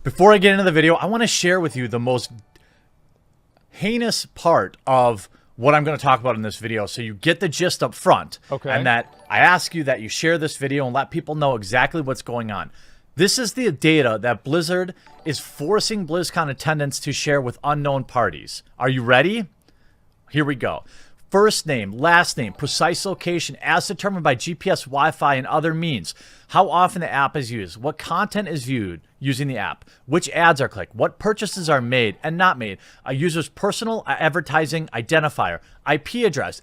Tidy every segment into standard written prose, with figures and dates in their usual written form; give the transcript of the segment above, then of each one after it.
Before I get into the video, I want to share with you the most heinous part of what I'm going to talk about in this video, so you get the gist up front. Okay. And that I ask you that you share this video and let people know exactly what's going on. This is the data that Blizzard is forcing BlizzCon attendants to share with unknown parties. Are you ready? Here we go. First name, last name, precise location as determined by GPS, Wi-Fi, and other means. How often the app is used. What content is viewed using the app. Which ads are clicked. What purchases are made and not made. A user's personal advertising identifier. IP address,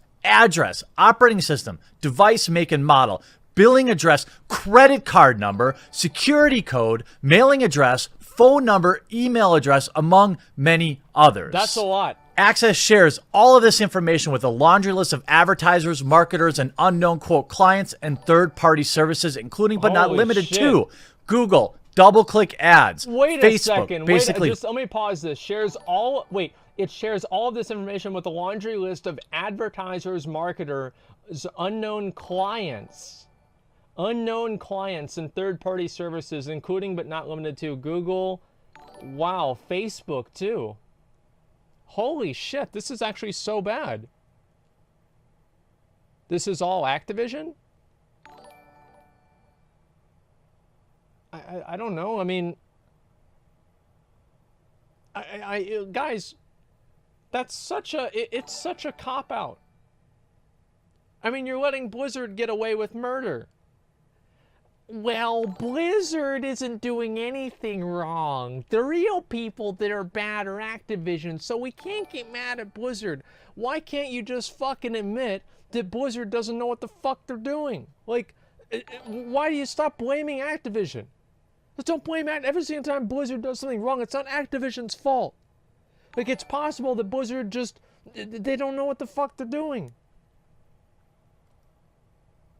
operating system, device make and model, billing address, credit card number, security code, mailing address, phone number, email address, among many others. That's a lot. Access shares all of this information with a laundry list of advertisers, marketers, and unknown, quote, clients and third-party services, incling but not limited to Google, DoubleClick ads, Wait Facebook, a second. basically. Just let me pause this. It shares all of this information with a laundry list of advertisers, marketers, unknown clients, and third-party services, including but not limited to Google, wow, Facebook too. Holy shit, this is actually so bad. This is all Activision? I don't know. I mean, guys, that's such a, it's such a cop-out. I mean, you're letting Blizzard get away with murder. Well, Blizzard isn't doing anything wrong. The real people that are bad are Activision, so we can't get mad at Blizzard. Why can't you just fucking admit that Blizzard doesn't know what the fuck they're doing? Like, why do you stop blaming Activision? Just don't blame Activision. Every single time Blizzard does something wrong, it's not Activision's fault. Like, it's possible that Blizzard just, they don't know what the fuck they're doing.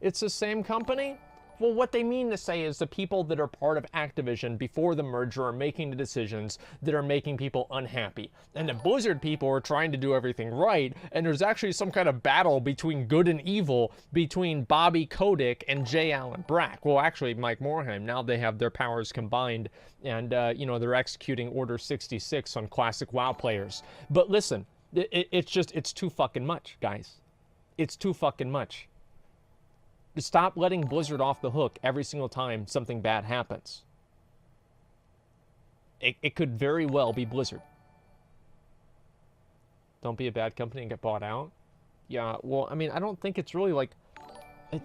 It's the same company? Well, what they mean to say is the people that are part of Activision before the merger are making the decisions that are making people unhappy. And the Blizzard people are trying to do everything right, and there's actually some kind of battle between good and evil between Bobby Kotick and J. Allen Brack. Well, actually, Mike Morhaime. Now they have their powers combined, and, you know, they're executing Order 66 on classic WoW players. But listen, it's too fucking much, guys. It's too fucking much. Stop letting Blizzard off the hook every single time something bad happens. It could very well be Blizzard. Don't be a bad company and get bought out. Yeah, well, I mean, I don't think it's really like...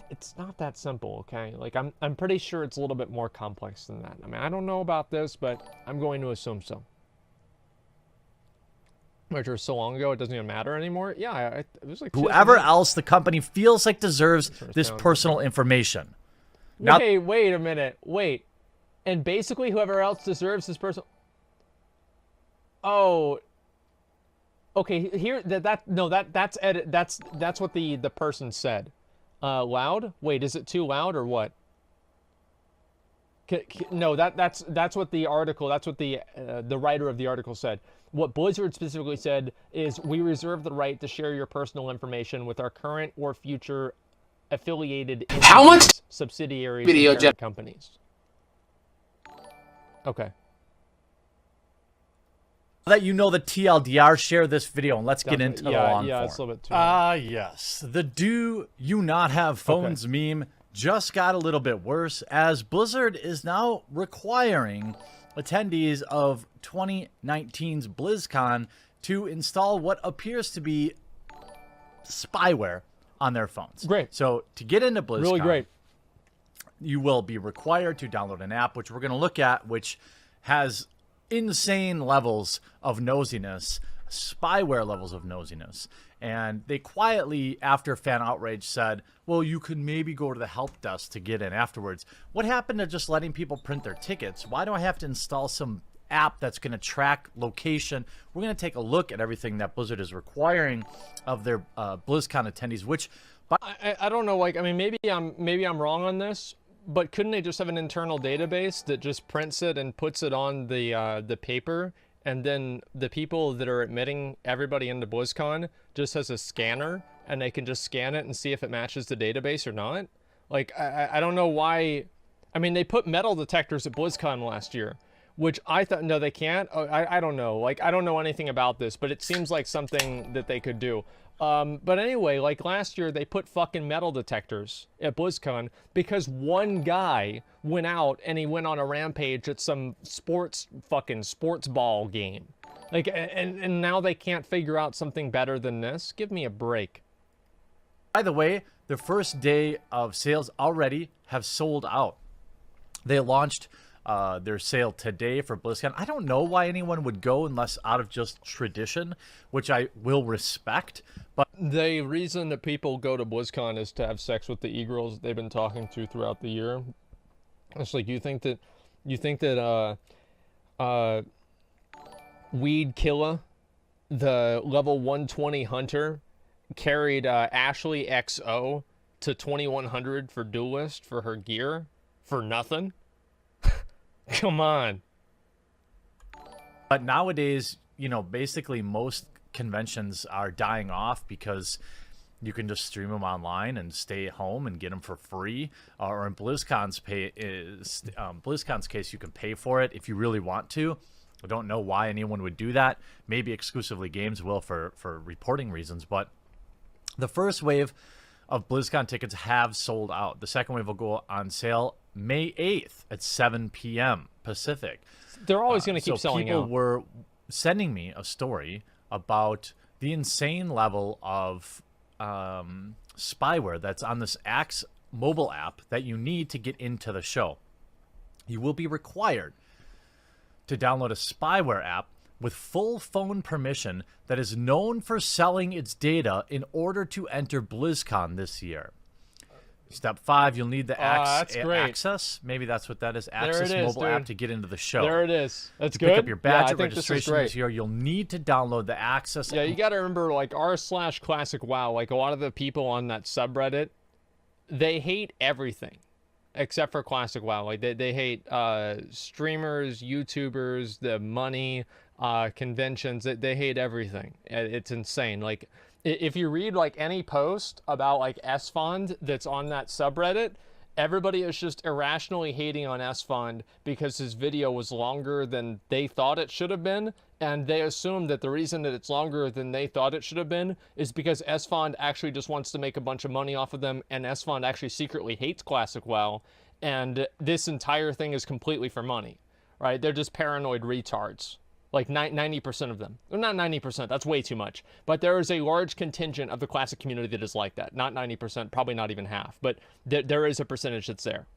It's not that simple, okay? Like, I'm pretty sure it's a little bit more complex than that. I mean, I don't know about this, but I'm going to assume so. Merger so long ago, it doesn't even matter anymore. Yeah, it was like Whoever else the company feels like deserves this personal information. Now, wait a minute. Wait. And basically whoever else deserves this personal... Oh. Okay, here that's what the person said. Loud? Wait, is it too loud or what? No, that's what the article, that's what the writer of the article said. What Blizzard specifically said is, we reserve the right to share your personal information with our current or future affiliated subsidiaries and companies. Okay. That you know the TLDR, share this video and let's get into the long form. It's a little bit too long. Yes. The do you not have phones meme just got a little bit worse, as Blizzard is now requiring attendees of 2019's BlizzCon to install what appears to be spyware on their phones. Great. So to get into BlizzCon, really great, you will be required to download an app, which we're going to look at, which has insane levels of nosiness, spyware levels of nosiness. And they quietly, after fan outrage, said, well, you could maybe go to the help desk to get in afterwards. What happened to just letting people print their tickets? Why do I have to install some app that's going to track location? We're going to take a look at everything that Blizzard is requiring of their BlizzCon attendees, which... I don't know, like, I mean, maybe I'm wrong on this, but couldn't they just have an internal database that just prints it and puts it on the paper, and then the people that are admitting everybody into BlizzCon just has a scanner, and they can just scan it and see if it matches the database or not? Like, I don't know why... I mean, they put metal detectors at BlizzCon last year. which I thought, no, they can't. Oh, I don't know. Like, I don't know anything about this, but it seems like something that they could do. But anyway, like last year, they put fucking metal detectors at BlizzCon because one guy went out and he went on a rampage at some sports ball game. Like, and now they can't figure out something better than this? Give me a break. By the way, the first day of sales already have sold out. They launched their sale today for BlizzCon. I don't know why anyone would go unless out of just tradition, which I will respect. But the reason that people go to BlizzCon is to have sex with the e-girls they've been talking to throughout the year. It's like you think that Weed Killa, the level 120 hunter, carried Ashley XO to 2100 for Duelist for her gear for nothing. Come on. But nowadays, you know, basically most conventions are dying off because you can just stream them online and stay at home and get them for free. Or in BlizzCon's case, you can pay for it if you really want to. I don't know why anyone would do that. Maybe exclusively games will for reporting reasons. But the first wave of BlizzCon tickets have sold out. The second wave will go on sale May 8th at 7 p.m. Pacific. They're always going to keep selling out. People were sending me a story about the insane level of spyware that's on this Axe mobile app that you need to get into the show. You will be required to download a spyware app with full phone permission that is known for selling its data in order to enter BlizzCon this year. Step 5, you'll need the access. Maybe that's what that is. Access mobile app to get into the show. There it is. That's good. Pick up your badge at registration this year. You'll need to download the access. Yeah, you got to remember, like r/classic WoW. Like a lot of the people on that subreddit, they hate everything, except for classic WoW. Like they hate streamers, YouTubers, the money, conventions. They hate everything. It's insane. Like, if you read like any post about like Asmongold that's on that subreddit, everybody is just irrationally hating on Asmongold because his video was longer than they thought it should have been, and they assume that the reason that it's longer than they thought it should have been is because Asmongold actually just wants to make a bunch of money off of them, and Asmongold actually secretly hates classic WoW, and this entire thing is completely for money, right? They're just paranoid retards. Like 90% of them. Well, not 90%, that's way too much. But there is a large contingent of the classic community that is like that. Not 90%, probably not even half. But there is a percentage that's there.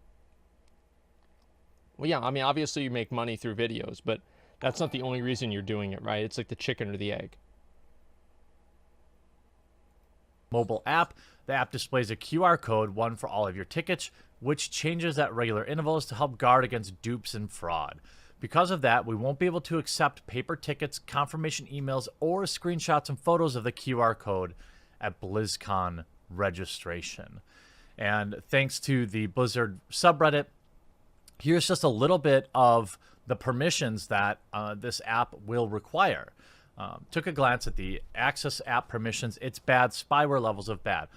Well, yeah, I mean, obviously you make money through videos, but that's not the only reason you're doing it, right? It's like the chicken or the egg. Mobile app. The app displays a QR code, one for all of your tickets, which changes at regular intervals to help guard against dupes and fraud. Because of that, we won't be able to accept paper tickets, confirmation emails, or screenshots and photos of the QR code at BlizzCon registration. And thanks to the Blizzard subreddit, here's just a little bit of the permissions that this app will require. Took a glance at the Access app permissions. It's bad. Spyware levels of bad.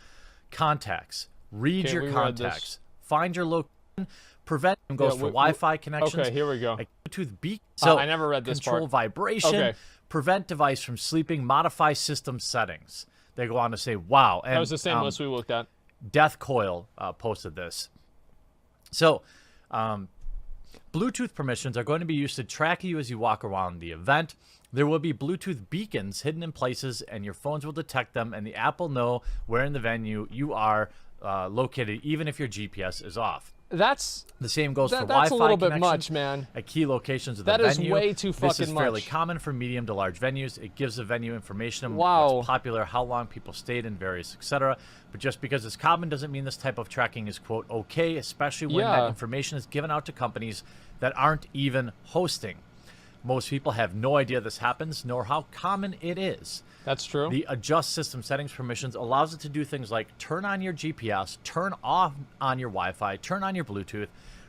Contacts. Read your contacts. Find your location. Prevent goes for Wi-Fi connections. Okay, here we go. Like Bluetooth beacon. So I never read this control part. vibration. Okay. Prevent device from sleeping. Modify system settings. They go on to say, wow. And, that was the same list we looked at. Death Coil posted this. So, Bluetooth permissions are going to be used to track you as you walk around the event. There will be Bluetooth beacons hidden in places, and your phones will detect them, and the app will know where in the venue you are located, even if your GPS is off. That's the same goes for Wi-Fi. That's a little bit much, man. At key locations of the venue. That is way too fucking much. This is fairly common for medium to large venues. It gives the venue information on what's popular, how long people stayed in various, etc. But just because it's common doesn't mean this type of tracking is, quote, okay, especially when that information is given out to companies that aren't even hosting. Most people have no idea this happens, nor how common it is. That's true. The adjust system settings permissions allows it to do things like turn on your GPS, turn off on your Wi-Fi, turn on your Bluetooth,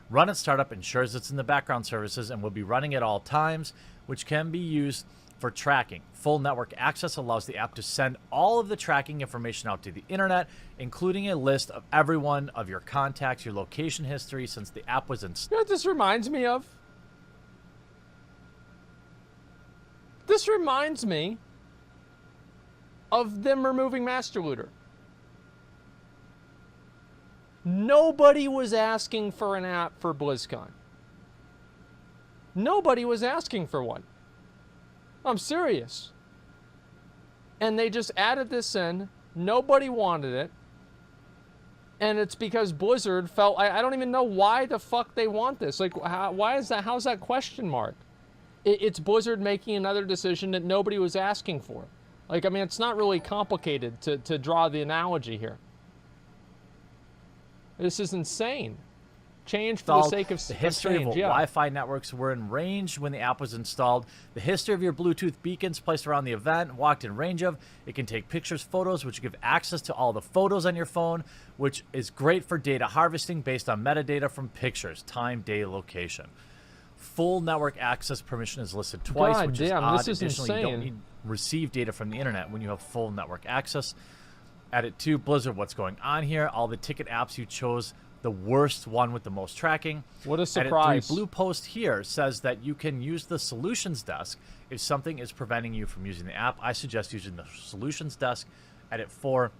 run at startup, ensures it's in the background services and will be running at all times, which can be used for tracking. Full network access allows the app to send all of the tracking information out to the internet, including a list of everyone, of your contacts, your location history since the app was installed. You know what this reminds me of? This reminds me of them removing Master Looter. Nobody was asking for an app for BlizzCon. Nobody was asking for one. I'm serious. And they just added this in. Nobody wanted it. And it's because Blizzard felt, I don't even know why the fuck they want this. Like, why is that? How's that question mark? It's Blizzard making another decision that nobody was asking for. Like, I mean, it's not really complicated to draw the analogy here. This is insane. Change for the sake of the history change, of what Wi-Fi networks were in range when the app was installed, the history of your Bluetooth beacons placed around the event, walked in range of. It can take pictures, photos, which give access to all the photos on your phone, which is great for data harvesting based on metadata from pictures, time, day, location. Full network access permission is listed twice, God which damn, is odd. this is Additionally, insane. you don't need to receive data from the internet when you have full network access. Edit 2, Blizzard, what's going on here? All the ticket apps you chose, the worst one with the most tracking. What a surprise. Edit 3, blue post here says that you can use the solutions desk if something is preventing you from using the app. I suggest using the solutions desk. Edit 4,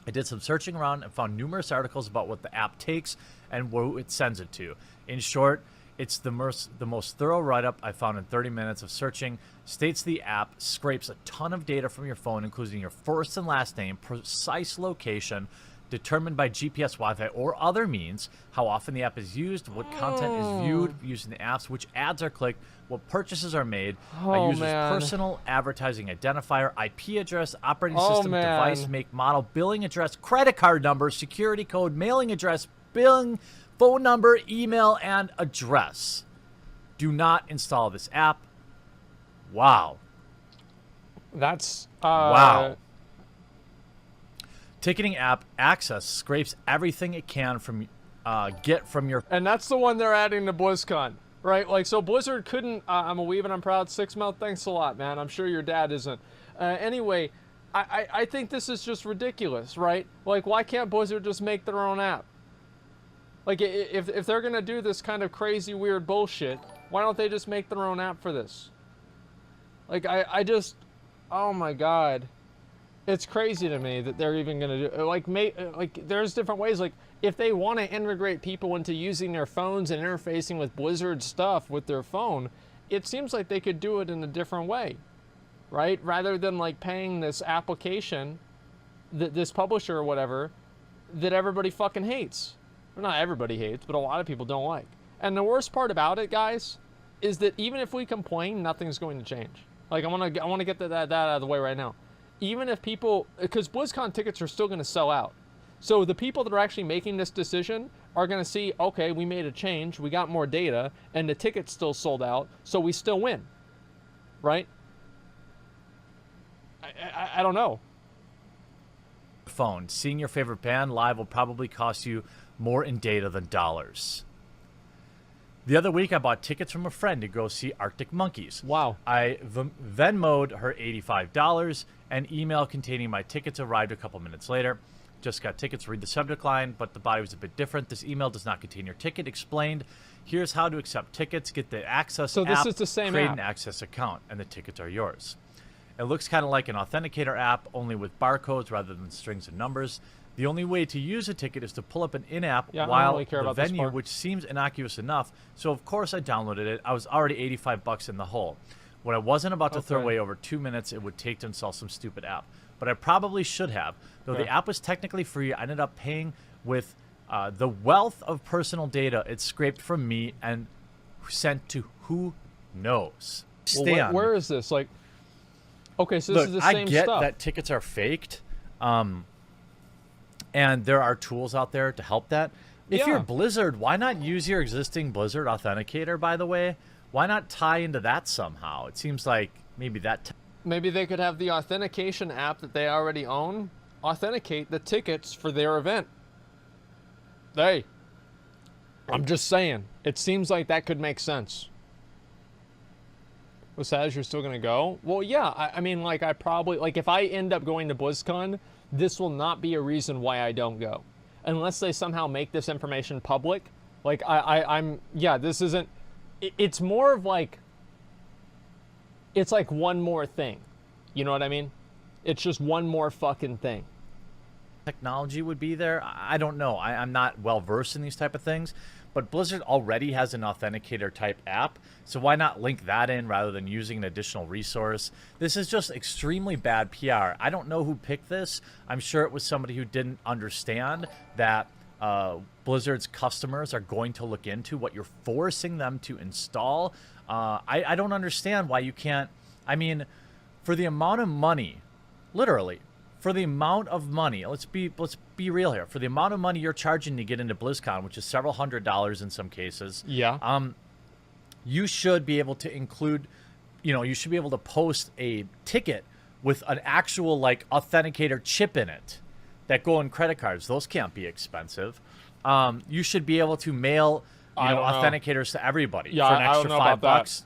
I did some searching around and found numerous articles about what the app takes and who it sends it to. In short, it's the most thorough write-up I found in 30 minutes of searching. States the app scrapes a ton of data from your phone, including your first and last name, precise location, determined by GPS, Wi-Fi, or other means, how often the app is used, what content is viewed using the apps, which ads are clicked, what purchases are made, a user's personal advertising identifier, IP address, operating system, device, make, model, billing address, credit card number, security code, mailing address, billing, phone number, email, and address. Do not install this app. Wow. That's wow. Ticketing app Access scrapes everything it can from get from your. And that's the one they're adding to BlizzCon, right? Like, so Blizzard couldn't. I'm a weeb and I'm proud. 6 Mouth, thanks a lot, man. I'm sure your dad isn't. Anyway, I think this is just ridiculous, right? Like, why can't Blizzard just make their own app? Like, if they're gonna do this kind of crazy, weird bullshit, why don't they just make their own app for this? Like, I just, oh my god, it's crazy to me that they're even gonna do. Like, there's different ways. Like, if they want to integrate people into using their phones and interfacing with Blizzard stuff with their phone, it seems like they could do it in a different way, right? Rather than like paying this application, this publisher or whatever, that everybody fucking hates. Well, not everybody hates, but a lot of people don't like. And the worst part about it, guys, is that even if we complain, nothing's going to change. Like, I want to get that out of the way right now. Even if people, because BlizzCon tickets are still going to sell out. So the people that are actually making this decision are going to see, okay, we made a change, we got more data, and the tickets still sold out, so we still win, right? I don't know. Phone. Seeing your favorite band live will probably cost you more in data than dollars. The other week, I bought tickets from a friend to go see Arctic Monkeys. Wow. I Venmo'd her $85, and email containing my tickets arrived a couple minutes later. Just got tickets, read the subject line, but the body was a bit different. This email does not contain your ticket. Explained. Here's how to accept tickets. Get the Access app. So this is the same create app. an Access account, and the tickets are yours. It looks kind of like an authenticator app, only with barcodes rather than strings and numbers. The only way to use a ticket is to pull up an in-app while really care the about this venue, part. which seems innocuous enough. So, of course, I downloaded it. I was already $85 in the hole. What I wasn't about to throw away over 2 minutes it would take to install some stupid app. But I probably should have. Though the app was technically free, I ended up paying with the wealth of personal data it scraped from me and sent to who knows. Well, where is this? Like, okay, so this is the same I get stuff. that tickets are faked. And there are tools out there to help that. If you're Blizzard, why not use your existing Blizzard Authenticator, by the way? Why not tie into that somehow? It seems like maybe that... Maybe they could have the authentication app that they already own authenticate the tickets for their event. Hey, I'm just saying. It seems like that could make sense. Saz, you're still going to go? Well, yeah. I mean, like, I probably... Like, if I end up going to BlizzCon, this will not be a reason why I don't go. Unless they somehow make this information public. Like, I'm... Yeah, this isn't... It's more of, like... it's like one more thing. You know what I mean? It's just one more fucking thing. Technology would be there. I don't know. I'm not well versed in these type of things, but Blizzard already has an authenticator type app, so why not link that in rather than using an additional resource? This is just extremely bad PR. I don't know who picked this. I'm sure it was somebody who didn't understand that Blizzard's customers are going to look into what you're forcing them to install. I don't understand why you can't. I mean, for the amount of money, literally, for the amount of money, let's be real here. For the amount of money you're charging to get into BlizzCon, which is several $100s in some cases, Yeah. you should be able to include, you should be able to post a ticket with an actual like authenticator chip in it that go in credit cards. Those can't be expensive. You should be able to mail, authenticators to everybody Yeah, for an I don't extra know about that. $5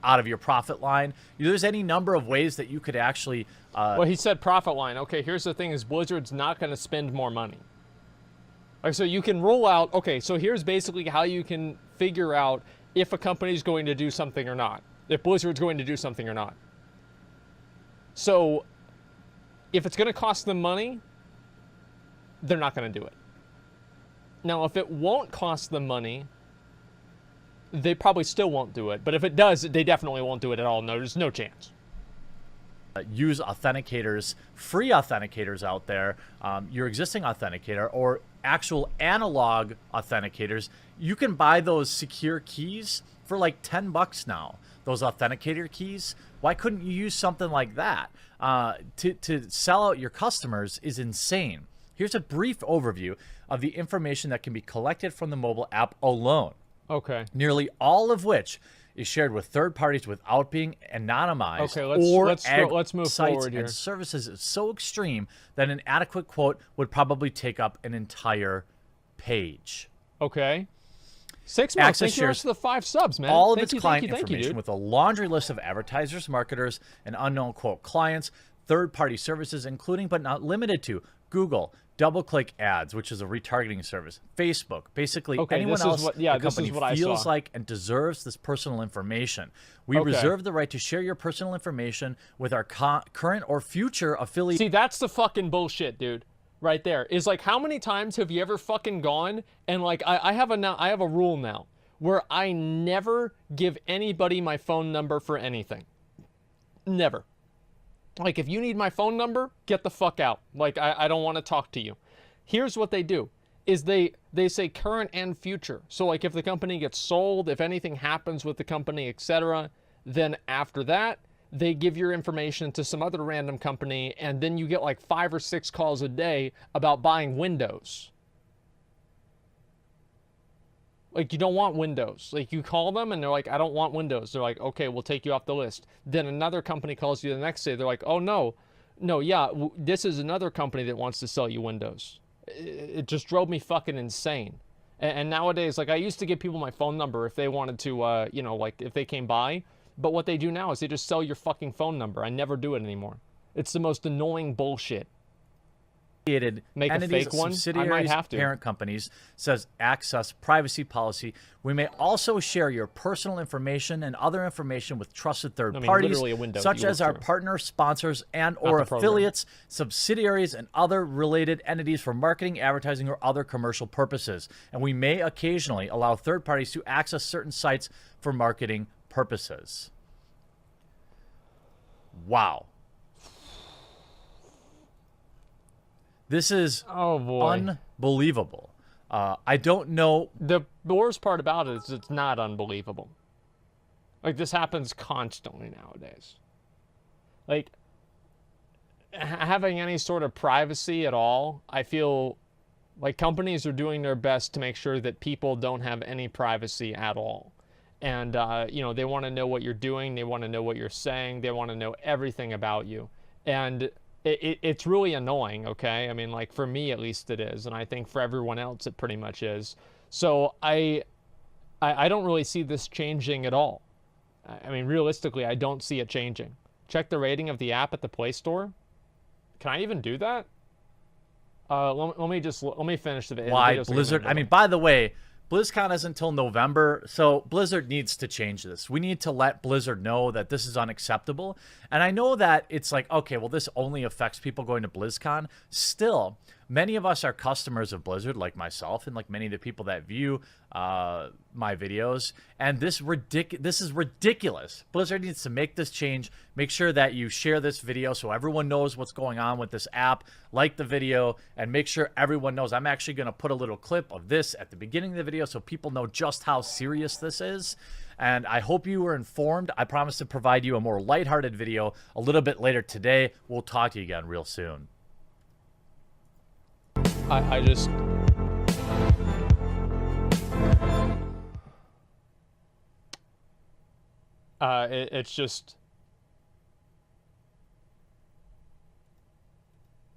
out of your profit line. There's any number of ways that you could actually. Well, he said profit line. Okay, here's the thing: is Blizzard's not going to spend more money. Like, so you can roll out. Okay, so here's basically how you can figure out if a company's going to do something or not. If Blizzard's going to do something or not. So, if it's going to cost them money, they're not going to do it. Now, if it won't cost them money, they probably still won't do it. But if it does, they definitely won't do it at all. No, there's no chance. Use authenticators, free authenticators out there, your existing authenticator or actual analog authenticators. You can buy those secure keys for like $10 now. Those authenticator keys. Why couldn't you use something like that? To sell out your customers is insane. Here's a brief overview of the information that can be collected from the mobile app alone. Okay. Nearly all of which is shared with third parties without being anonymized. Okay, let's move sites forward here. and services is so extreme that an adequate quote would probably take up an entire page. Okay. 6 months. Access Thank you very much shares for the 5 subs, man. all of Thank its you, client thank you, information dude. with a laundry list of advertisers, marketers, and unknown quote clients, third-party services, including but not limited to Google, DoubleClick Ads, which is a retargeting service, Facebook, basically Okay, anyone this is else what- yeah, the this is company what I feels saw. like and deserves this personal information. We Okay. reserve the right to share your personal information with our current or future affiliates. See, that's the fucking bullshit, dude. Right there. Is like, how many times have you ever fucking gone and like, I have a rule now where I never give anybody my phone number for anything. Never. Like, if you need my phone number, get the fuck out. Like, I don't want to talk to you. Here's what they do, is they say current and future. So, like, if the company gets sold, if anything happens with the company, etc., then after that, they give your information to some other random company, and then you get like 5 or 6 calls a day about buying Windows. Like, you don't want Windows. Like, you call them and they're like, I don't want Windows. They're like, okay, we'll take you off the list. Then another company calls you the next day. They're like, oh no, yeah, this is another company that wants to sell you Windows. It just drove me fucking insane. And nowadays, like, I used to give people my phone number if they wanted to, like, if they came by. But what they do now is they just sell your fucking phone number. I never do it anymore. It's the most annoying bullshit. Make a entities, fake one? I subsidiaries, might have to. parent companies, says access privacy policy. We may also share your personal information and other information with trusted third parties, literally a window such you as look our through. partner sponsors and or the program. affiliates, subsidiaries, and other related entities for marketing, advertising, or other commercial purposes. And we may occasionally allow third parties to access certain sites for marketing purposes. Wow. This is Oh boy. unbelievable. I don't know. The worst part about it is it's not unbelievable. Like, this happens constantly nowadays. Like, having any sort of privacy at all, I feel like companies are doing their best to make sure that people don't have any privacy at all. And, they want to know what you're doing. They want to know what you're saying. They want to know everything about you. And it's really annoying, okay? I mean, like, for me at least it is, and I think for everyone else it pretty much is. So I don't really see this changing at all. I mean, realistically, I don't see it changing. Check the rating of the app at the Play Store. Can I even do that? Let me finish the video. Why Blizzard? I mean, by the way, BlizzCon is until November, so Blizzard needs to change this. We need to let Blizzard know that this is unacceptable. And I know that it's like, okay, well, this only affects people going to BlizzCon. Still, many of us are customers of Blizzard, like myself, and like many of the people that view my videos. And this is ridiculous. Blizzard needs to make this change. Make sure that you share this video so everyone knows what's going on with this app. Like the video, and make sure everyone knows. I'm actually going to put a little clip of this at the beginning of the video so people know just how serious this is. And I hope you were informed. I promise to provide you a more lighthearted video a little bit later today. We'll talk to you again real soon. I just... it's just...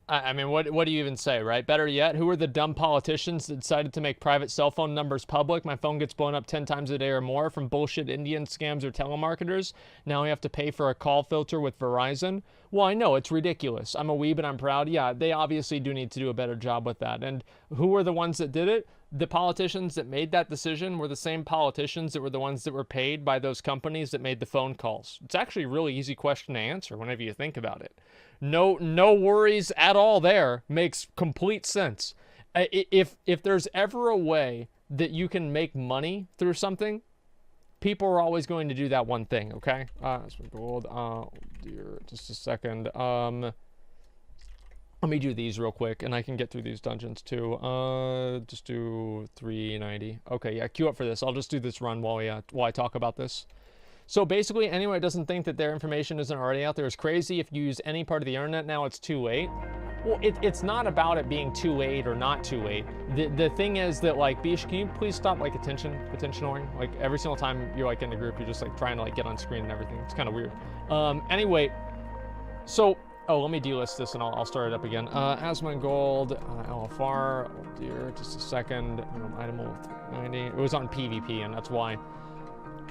I mean, what do you even say, right? Better yet, who are the dumb politicians that decided to make private cell phone numbers public? My phone gets blown up 10 times a day or more from bullshit Indian scams or telemarketers. Now I have to pay for a call filter with Verizon. Well, I know, it's ridiculous. I'm a weeb and I'm proud. Yeah, they obviously do need to do a better job with that. And who were the ones that did it? The politicians that made that decision were the same politicians that were the ones that were paid by those companies that made the phone calls. It's actually a really easy question to answer whenever you think about it. No worries at all there. Makes complete sense. If there's ever a way that you can make money through something, people are always going to do that one thing, okay? Asmongold, oh dear, just a second. Let me do these real quick, and I can get through these dungeons too. Just do 390. Okay, yeah, queue up for this. I'll just do this run while I talk about this. So basically, anyone that doesn't think that their information isn't already out there is crazy. If you use any part of the internet now, it's too late. Well, it's not about it being too late or not too late. The thing is that, like, Bish, can you please stop, like, attentioning? Like, every single time you're, like, in a group, you're just, like, trying to, like, get on screen and everything. It's kind of weird. Anyway, so... Oh, let me delist this and I'll start it up again. Asmongold, LFR, oh dear, just a second. Item 90. It was on PvP, and that's why.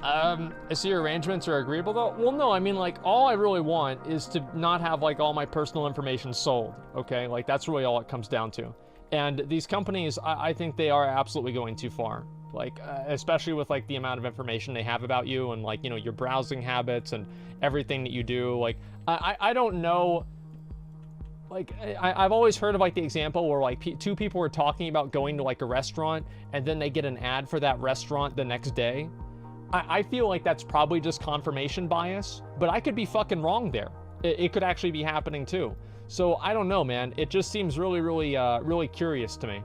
I see your arrangements are agreeable though. Well, no, I mean, like, all I really want is to not have, like, all my personal information sold, okay? Like, that's really all it comes down to. And these companies, I think they are absolutely going too far. Like, especially with, like, the amount of information they have about you and, like, you know, your browsing habits and everything that you do. Like, I don't know. Like, I've always heard of, like, the example where, like, two people were talking about going to, like, a restaurant and then they get an ad for that restaurant the next day. I feel like that's probably just confirmation bias, but I could be fucking wrong there. It could actually be happening too. So I don't know, man. It just seems really, really, really curious to me.